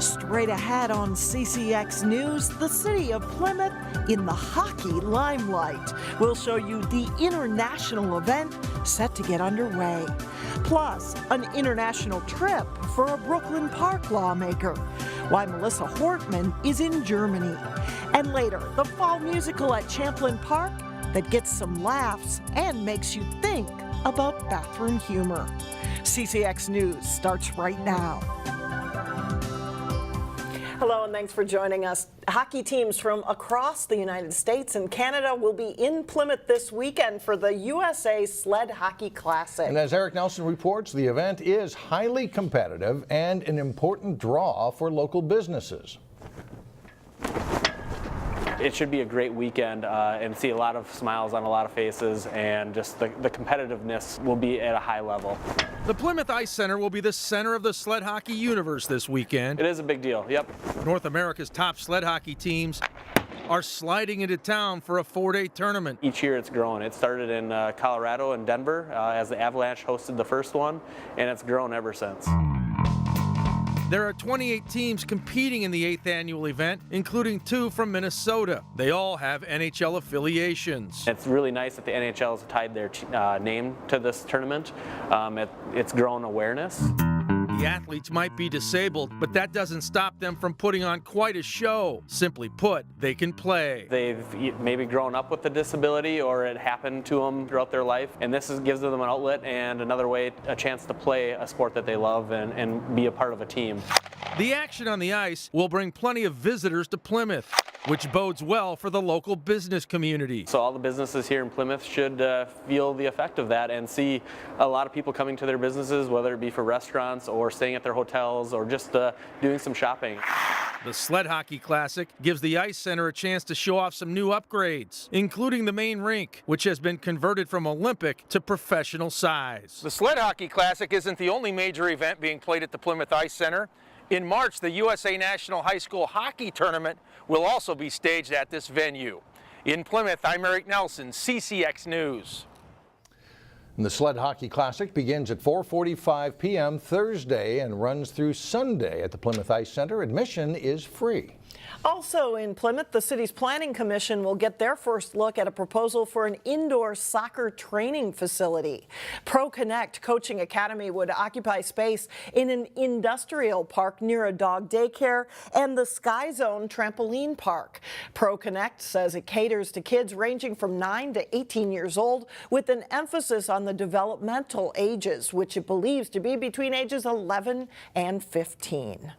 Straight ahead on CCX News, the city of Plymouth in the hockey limelight. We'll show you the international event set to get underway. Plus, an international trip for a Brooklyn Park lawmaker. Why Melissa Hortman is in Germany. And later, the fall musical at Champlin Park that gets some laughs and makes you think about bathroom humor. CCX News starts right now. Hello and thanks for joining us. Hockey teams from across the United States and Canada will be in Plymouth this weekend for the USA Sled Hockey Classic. And as Eric Nelson reports, the event is highly competitive and an important draw for local businesses. It should be a great weekend and see a lot of smiles on a lot of faces, and just the competitiveness will be at a high level. The Plymouth Ice Center will be the center of the sled hockey universe this weekend. It is a big deal, yep. North America's top sled hockey teams are sliding into town for a 4-day tournament. Each year it's grown. It started in Colorado and Denver as the Avalanche hosted the first one, and it's grown ever since. There are 28 teams competing in the 8th annual event, including 2 from Minnesota. They all have NHL affiliations. It's really nice that the NHL has tied their name to this tournament. It's grown awareness. The athletes might be disabled, but that doesn't stop them from putting on quite a show. Simply put, they can play. They've maybe grown up with a disability, or it happened to them throughout their life, and this gives them an outlet and another way, a chance to play a sport that they love and be a part of a team. The action on the ice will bring plenty of visitors to Plymouth, which bodes well for the local business community. So all the businesses here in Plymouth should feel the effect of that and see a lot of people coming to their businesses, whether it be for restaurants or staying at their hotels or just doing some shopping. The Sled Hockey Classic gives the Ice Center a chance to show off some new upgrades, including the main rink, which has been converted from Olympic to professional size. The Sled Hockey Classic isn't the only major event being played at the Plymouth Ice Center. In March, the USA National High School Hockey Tournament will also be staged at this venue. In Plymouth, I'm Eric Nelson, CCX News. And the Sled Hockey Classic begins at 4:45 p.m. Thursday and runs through Sunday at the Plymouth Ice Center. Admission is free. Also in Plymouth, the city's planning commission will get their first look at a proposal for an indoor soccer training facility. ProConnect Coaching Academy would occupy space in an industrial park near a dog daycare and the Sky Zone trampoline park. ProConnect says it caters to kids ranging from 9 to 18 years old with an emphasis on the developmental ages, which it believes to be between ages 11 and 15.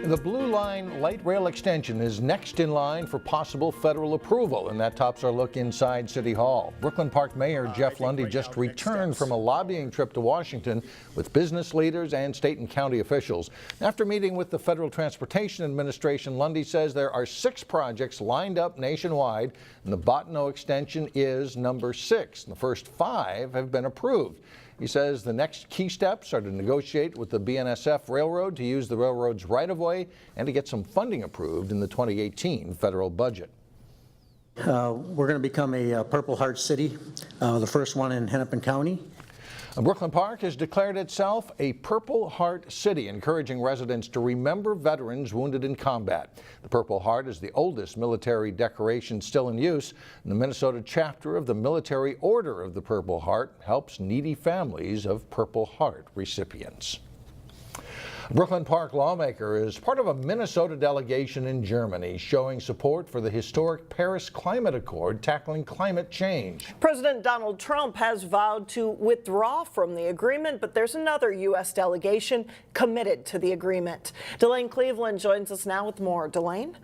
The Blue Line light rail extension is next in line for possible federal approval, and that tops our look inside City Hall. Brooklyn Park Mayor Jeff Lundy just returned from a lobbying trip to Washington with business leaders and state and county officials. After meeting with the Federal Transportation Administration, Lundy says there are 6 projects lined up nationwide, and the Bottineau extension is number 6. The first 5 have been approved. He says the next key steps are to negotiate with the BNSF Railroad to use the railroad's right-of-way and to get some funding approved in the 2018 federal budget. We're going to become a Purple Heart City, the first one in Hennepin County. Brooklyn Park has declared itself a Purple Heart City, encouraging residents to remember veterans wounded in combat. The Purple Heart is the oldest military decoration still in use, and the Minnesota chapter of the Military Order of the Purple Heart helps needy families of Purple Heart recipients. A Brooklyn Park lawmaker is part of a Minnesota delegation in Germany showing support for the historic Paris Climate Accord tackling climate change. President Donald Trump has vowed to withdraw from the agreement, but there's another U.S. delegation committed to the agreement. Delane Cleveland joins us now with more. Delane?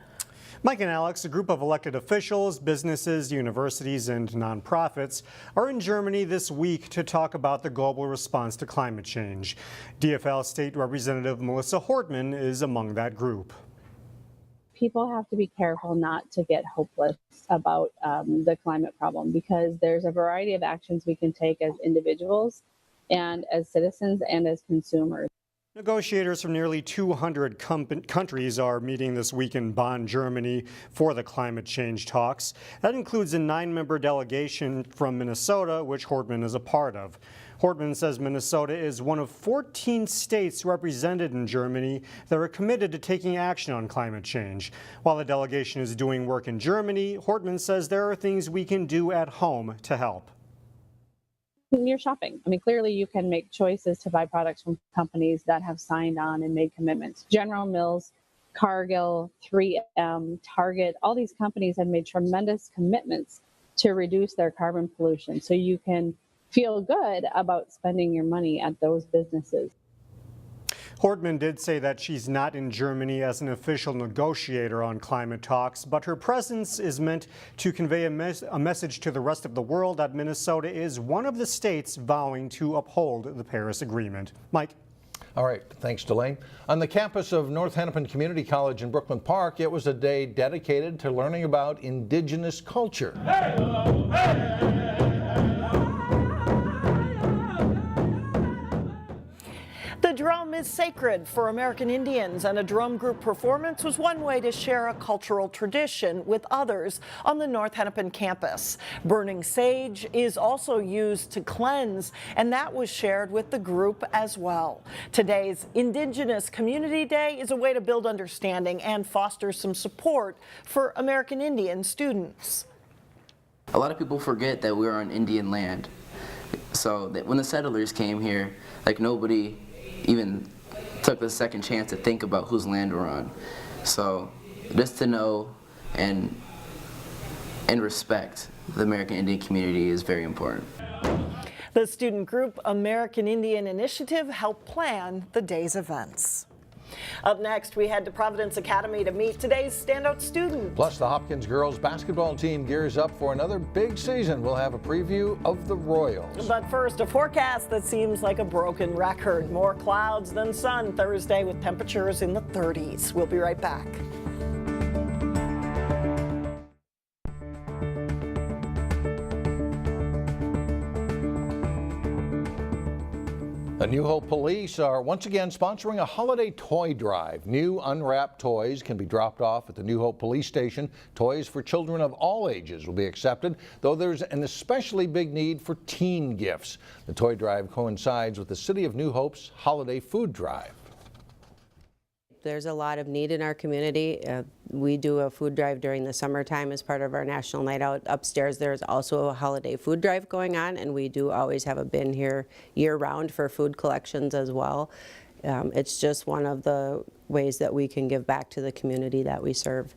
Mike and Alex, a group of elected officials, businesses, universities, and nonprofits are in Germany this week to talk about the global response to climate change. DFL State Representative Melissa Hortman is among that group. People have to be careful not to get hopeless about the climate problem, because there's a variety of actions we can take as individuals and as citizens and as consumers. Negotiators from nearly 200 countries are meeting this week in Bonn, Germany for the climate change talks. That includes a 9-member delegation from Minnesota, which Hortman is a part of. Hortman says Minnesota is one of 14 states represented in Germany that are committed to taking action on climate change. While the delegation is doing work in Germany, Hortman says there are things we can do at home to help. You're shopping. I mean, clearly you can make choices to buy products from companies that have signed on and made commitments. General Mills, Cargill, 3M, Target, all these companies have made tremendous commitments to reduce their carbon pollution. So you can feel good about spending your money at those businesses. Hortman did say that she's not in Germany as an official negotiator on climate talks, but her presence is meant to convey a message to the rest of the world that Minnesota is one of the states vowing to uphold the Paris Agreement. Mike? All right, thanks, Delane. On the campus of North Hennepin Community College in Brooklyn Park, it was a day dedicated to learning about Indigenous culture. The drum is sacred for American Indians, and a drum group performance was one way to share a cultural tradition with others on the North Hennepin campus. Burning sage is also used to cleanse, and that was shared with the group as well. Today's Indigenous Community Day is a way to build understanding and foster some support for American Indian students. A lot of people forget that we're on Indian land. So that when the settlers came here, like nobody even took the second chance to think about whose land we're on. So just to know and respect the American Indian community is very important. The student group American Indian Initiative helped plan the day's events. Up next, we head to Providence Academy to meet today's standout student. Plus, the Hopkins girls basketball team gears up for another big season. We'll have a preview of the Royals. But first, a forecast that seems like a broken record. More clouds than sun Thursday with temperatures in the 30s. We'll be right back. The New Hope Police are once again sponsoring a holiday toy drive. New unwrapped toys can be dropped off at the New Hope Police Station. Toys for children of all ages will be accepted, though there's an especially big need for teen gifts. The toy drive coincides with the City of New Hope's holiday food drive. There's a lot of need in our community. We do a food drive during the summertime as part of our National Night Out. Upstairs there's also a holiday food drive going on, and we do always have a bin here year-round for food collections as well. It's just one of the ways that we can give back to the community that we serve.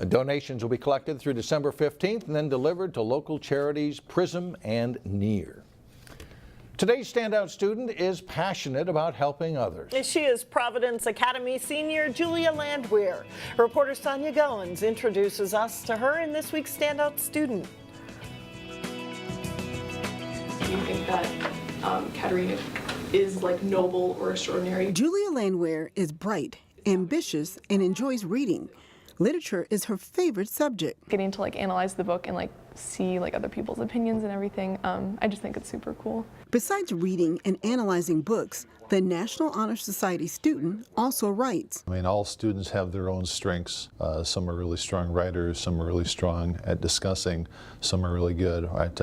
Donations will be collected through December 15th and then delivered to local charities Prism and Near. Today's standout student is passionate about helping others. She is Providence Academy senior Julia Landwehr. Reporter Sonia Goins introduces us to her in this week's standout student. Do you think that Katerina is like noble or extraordinary? Julia Landwehr is bright, ambitious, and enjoys reading. Literature is her favorite subject. Getting to like analyze the book and like see like other people's opinions and everything, I just think it's super cool. Besides reading and analyzing books, the National Honor Society student also writes. I mean, all students have their own strengths. Some are really strong writers, some are really strong at discussing, some are really good at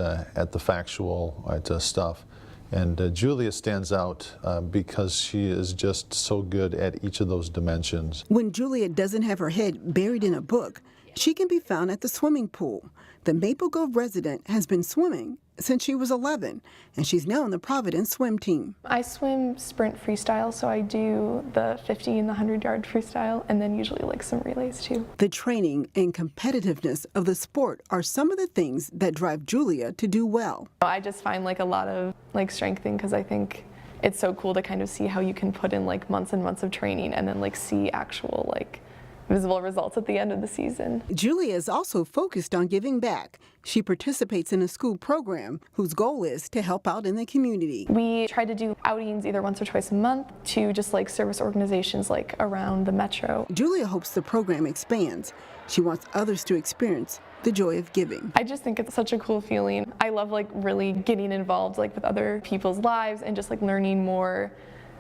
the factual stuff. And Julia stands out because she is just so good at each of those dimensions. When Julia doesn't have her head buried in a book, she can be found at the swimming pool. The Maple Grove resident has been swimming since she was 11, and she's now on the Providence swim team. I swim sprint freestyle, so I do the 50 and the 100-yard freestyle, and then usually like some relays too. The training and competitiveness of the sport are some of the things that drive Julia to do well. I just find like a lot of like strength in, because I think it's so cool to kind of see how you can put in like months and months of training and then like see actual like visible results at the end of the season. Julia is also focused on giving back. She participates in a school program whose goal is to help out in the community. We try to do outings either once or twice a month to just like service organizations like around the metro. Julia hopes the program expands. She wants others to experience the joy of giving. I just think it's such a cool feeling. I love like really getting involved like with other people's lives and just like learning more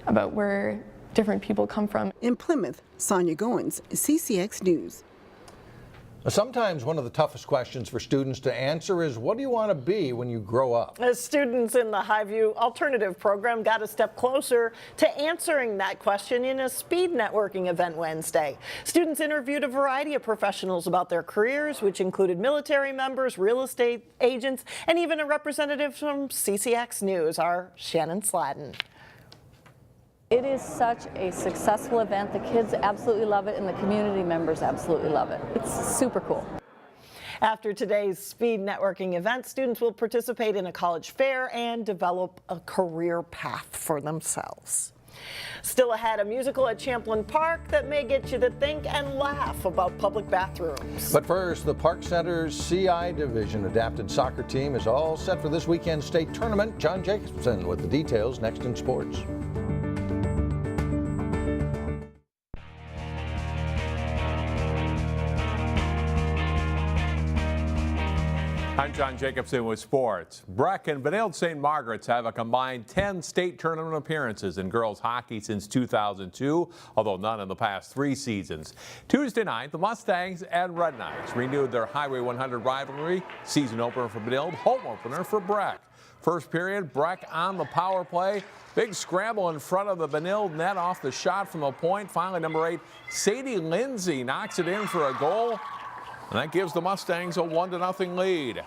about where different people come from. In Plymouth, Sonia Goins, CCX News. Sometimes one of the toughest questions for students to answer is, what do you want to be when you grow up? As students in the Highview Alternative program got a step closer to answering that question in a speed networking event Wednesday. Students interviewed a variety of professionals about their careers, which included military members, real estate agents, and even a representative from CCX News, our Shannon Sladden. It is such a successful event. The kids absolutely love it, and the community members absolutely love it. It's super cool. After today's speed networking event, students will participate in a college fair and develop a career path for themselves. Still ahead, a musical at Champlin Park that may get you to think and laugh about public bathrooms. But first, the Park Center's CI Division adapted soccer team is all set for this weekend's state tournament. John Jacobson with the details next in sports. I'm John Jacobson with sports. Breck and Benilde-St. Margaret's have a combined 10 state tournament appearances in girls hockey since 2002, although none in the past 3 seasons. Tuesday night, the Mustangs and Red Knights renewed their Highway 100 rivalry. Season opener for Benilde, home opener for Breck. First period, Breck on the power play. Big scramble in front of the Benilde net off the shot from the point. Finally, number 8, Sadie Lindsay knocks it in for a goal. And that gives the Mustangs a 1-0 lead.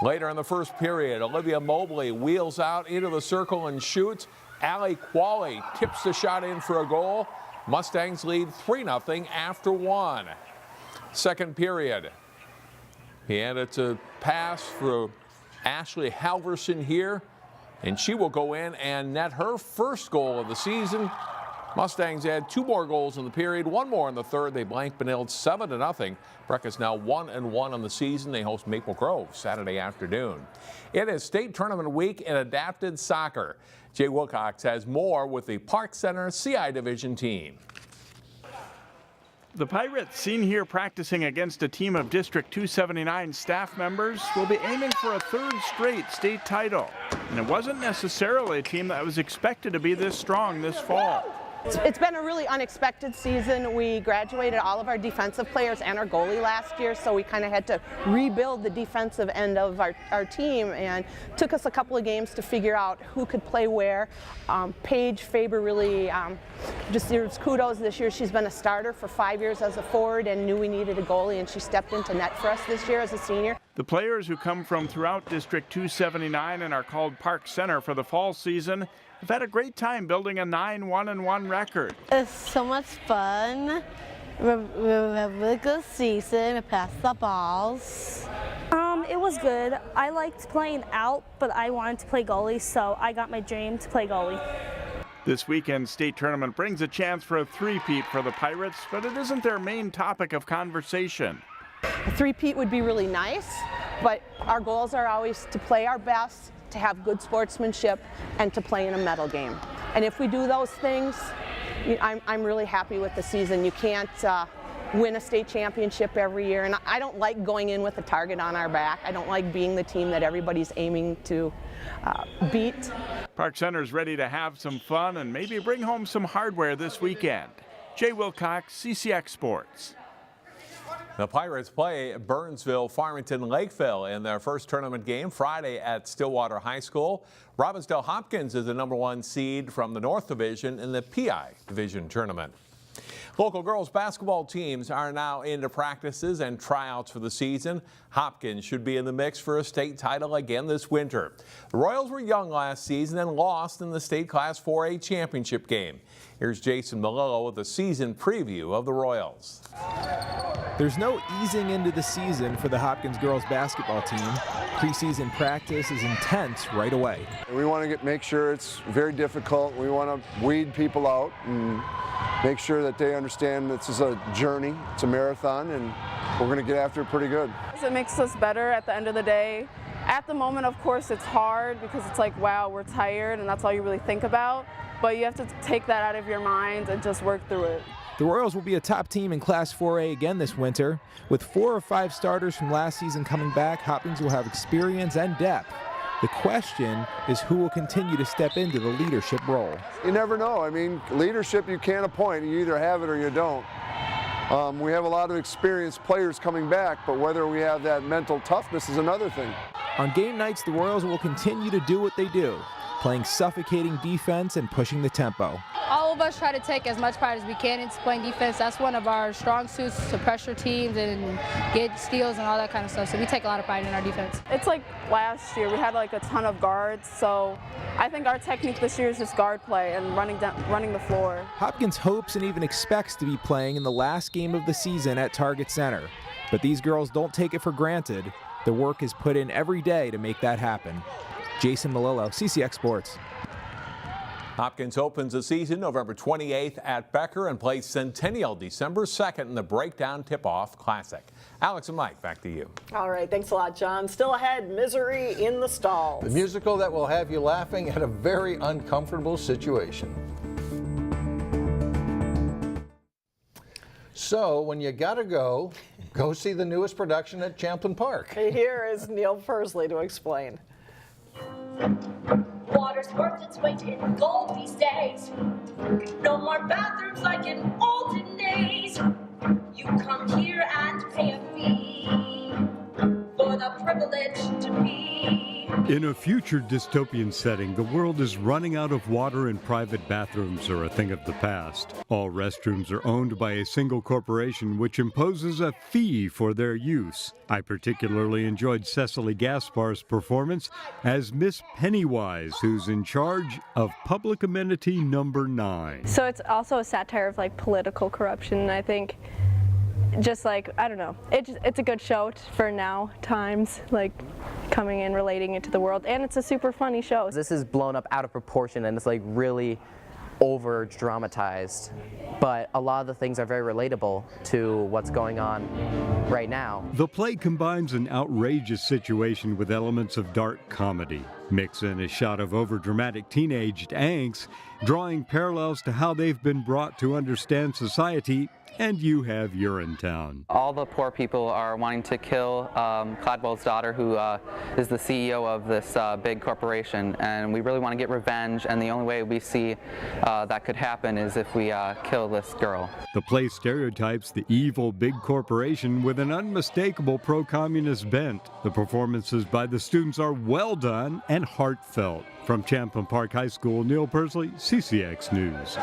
Later in the first period, Olivia Mobley wheels out into the circle and shoots. Allie Qualley tips the shot in for a goal. Mustangs lead 3-0 after 1. Second period. And it's a pass for Ashley Halverson here. And she will go in and net her first goal of the season. Mustangs add 2 more goals in the period, 1 more in the third. They blank Benilde 7-0. Breck is now 1-1 on the season. They host Maple Grove Saturday afternoon. It is state tournament week in adapted soccer. Jay Wilcox has more with the Park Center CI Division team. The Pirates, seen here practicing against a team of District 279 staff members, will be aiming for a 3rd straight state title. And it wasn't necessarily a team that was expected to be this strong this fall. It's been a really unexpected season. We graduated all of our defensive players and our goalie last year, so we kind of had to rebuild the defensive end of our team, and took us a couple of games to figure out who could play where. Paige Faber really deserves kudos this year. She's been a starter for 5 years as a forward and knew we needed a goalie, and she stepped into net for us this year as a senior. The players who come from throughout District 279 and are called Park Center for the fall season have had a great time building a 9-1-1 record. It's so much fun. We have a really good season. We passed the balls. It was good. I liked playing out, but I wanted to play goalie, so I got my dream to play goalie. This weekend's state tournament brings a chance for a three-peat for the Pirates, but it isn't their main topic of conversation. A three-peat would be really nice, but our goals are always to play our best, to have good sportsmanship, and to play in a medal game. And if we do those things, I'm really happy with the season. You can't win a state championship every year, and I don't like going in with a target on our back. I don't like being the team that everybody's aiming to beat. Park Center's ready to have some fun and maybe bring home some hardware this weekend. Jay Wilcox, CCX Sports. The Pirates play Burnsville, Farmington, Lakeville in their first tournament game Friday at Stillwater High School. Robbinsdale Hopkins is the #1 seed from the North Division in the PI Division tournament. Local girls basketball teams are now into practices and tryouts for the season. Hopkins should be in the mix for a state title again this winter. The Royals were young last season and lost in the state Class 4A championship game. Here's Jason Malillo with a season preview of the Royals. There's no easing into the season for the Hopkins girls basketball team. Preseason practice is intense right away. We want to make sure it's very difficult. We want to weed people out and make sure that they understand this is a journey, it's a marathon, and we're going to get after it pretty good. It makes us better at the end of the day. At the moment, of course, it's hard because it's like, wow, we're tired, and that's all you really think about. But you have to take that out of your mind and just work through it. The Royals will be a top team in Class 4A again this winter. With 4 or 5 starters from last season coming back, Hopkins will have experience and depth. The question is who will continue to step into the leadership role. You never know. I mean, leadership you can't appoint. You either have it or you don't. We have a lot of experienced players coming back, but whether we have that mental toughness is another thing. On game nights, the Royals will continue to do what they do, playing suffocating defense and pushing the tempo. All of us try to take as much pride as we can into playing defense. That's one of our strong suits, to pressure teams and get steals and all that kind of stuff. So we take a lot of pride in our defense. It's like last year, we had like a ton of guards. So I think our technique this year is just guard play and running the floor. Hopkins hopes and even expects to be playing in the last game of the season at Target Center. But these girls don't take it for granted. The work is put in every day to make that happen. Jason Malillo, CCX Sports. Hopkins opens the season November 28th at Becker and plays Centennial December 2nd in the Breakdown Tip-Off Classic. Alex and Mike, back to you. All right, thanks a lot, John. Still ahead, Misery in the Stalls. The musical that will have you laughing at a very uncomfortable situation. So when you gotta go see the newest production at Champlin Park. Here is Neil Persley to explain. Water's worth its weight in gold these days. No more bathrooms like in olden days. You come here and pay a fee for the privilege to be. In a future dystopian setting, the world is running out of water and private bathrooms are a thing of the past. All restrooms are owned by a single corporation which imposes a fee for their use. I particularly enjoyed Cecily Gaspar's performance as Miss Pennywise, who's in charge of public amenity number 9. So it's also a satire of like political corruption, and I think just like, I don't know, it's a good show for now times, like coming in, relating it to the world, and it's a super funny show. This is blown up out of proportion and it's like really over dramatized, but a lot of the things are very relatable to what's going on right now. The play combines an outrageous situation with elements of dark comedy. Mix in a shot of overdramatic teenaged angst, drawing parallels to how they've been brought to understand society, and you have Urinetown. All the poor people are wanting to kill Cladwell's daughter, who is the CEO of this big corporation, and we really want to get revenge, and the only way we see that could happen is if we kill this girl. The play stereotypes the evil big corporation with an unmistakable pro-communist bent. The performances by the students are well done and heartfelt. From Champlin Park High School, Neil Persley, CCX News.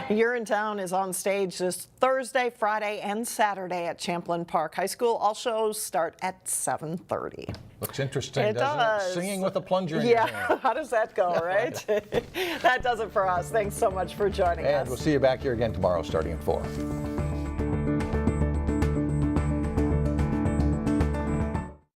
Urinetown is on stage this Thursday, Friday, and Saturday at Champlin Park High School. All shows start at 7:30. Looks interesting, It doesn't does. it? Singing with a plunger in your hand. Yeah, how does that go, right? That does it for us. Thanks so much for joining us. And we'll see you back here again tomorrow starting at 4.